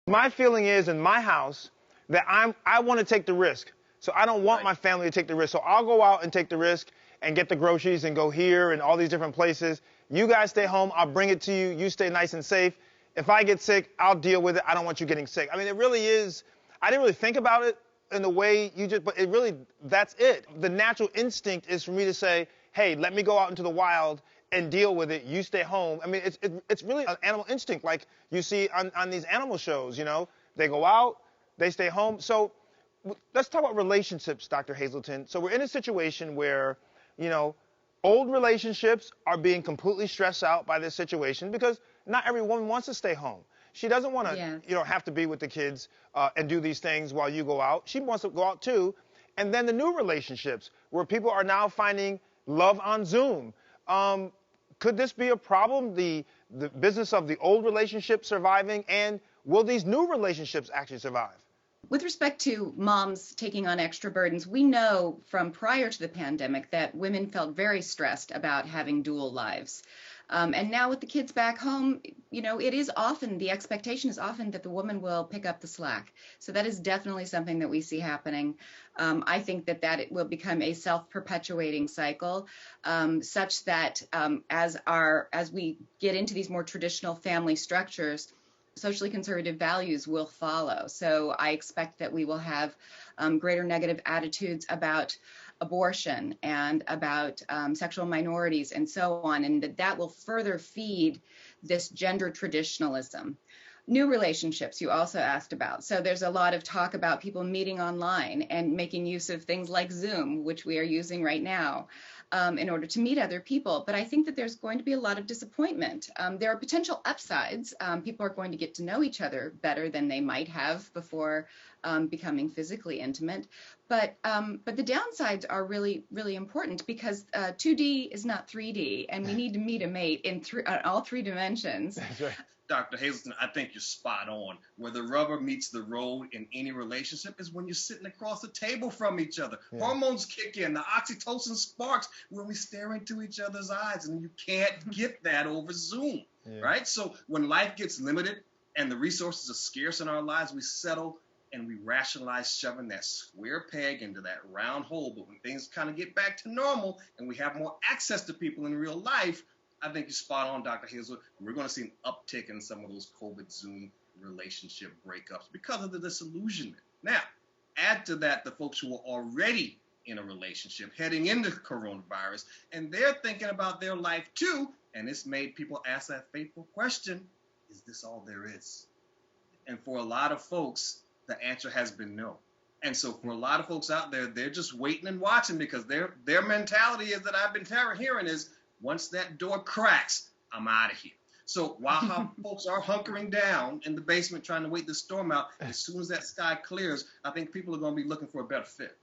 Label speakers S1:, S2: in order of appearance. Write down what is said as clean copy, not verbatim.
S1: My feeling is in my house that I want to take the risk. So I don't want my family to take the risk. So I'll go out and take the risk and get the groceries and go here and all these different places. You guys stay home. I'll bring it to you. You stay nice and safe. If I get sick, I'll deal with it. I don't want you getting sick. I mean, it really is. I didn't really think about it in the way you just, but it really, that's it. The natural instinct is for me to say, hey, let me go out into the wild and deal with it. You stay home. I mean, it's really an animal instinct like you see on these animal shows, you know. They go out, they stay home. So let's talk about relationships, Dr. Haselton. So we're in a situation where, you know, old relationships are being completely stressed out by this situation because not every woman wants to stay home. She doesn't want to, you know, have to be with the kids and do these things while you go out. She wants to go out too. And then the new relationships where people are now finding love on Zoom. Could this be a problem, the business of the old relationship surviving, and will these new relationships actually survive?
S2: With respect to moms taking on extra burdens, we know from prior to the pandemic that women felt very stressed about having dual lives. And now with the kids back home, you know, it is often, the expectation is often that the woman will pick up the slack. So that is definitely something that we see happening. I think that it will become a self-perpetuating cycle, such that as we get into these more traditional family structures, socially conservative values will follow. So I expect that we will have greater negative attitudes about abortion and about sexual minorities and so on, and that will further feed this gender traditionalism. New relationships you also asked about. So there's a lot of talk about people meeting online and making use of things like Zoom, which we are using right now, in order to meet other people. But I think that there's going to be a lot of disappointment. There are potential upsides. People are going to get to know each other better than they might have before becoming physically intimate. But the downsides are really, really important because 2D is not 3D, and we need to meet a mate in all three dimensions.
S1: That's right.
S3: Dr. Haselton, I think you're spot on. Where the rubber meets the road in any relationship is when you're sitting across the table from each other. Yeah. Hormones kick in, the oxytocin sparks when we stare into each other's eyes, and you can't get that over Zoom, right? So when life gets limited and the resources are scarce in our lives, we settle and we rationalize shoving that square peg into that round hole. But when things kind of get back to normal and we have more access to people in real life, I think you're spot on, Dr. Hazel. We're going to see an uptick in some of those COVID Zoom relationship breakups because of the disillusionment. Now, add to that the folks who are already in a relationship heading into coronavirus, and they're thinking about their life too, and it's made people ask that fateful question, is this all there is? And for a lot of folks, the answer has been no. And so for a lot of folks out there, they're just waiting and watching because their mentality is that I've been hearing is, once that door cracks, I'm out of here. So while folks are hunkering down in the basement trying to wait the storm out, as soon as that sky clears, I think people are going to be looking for a better fit.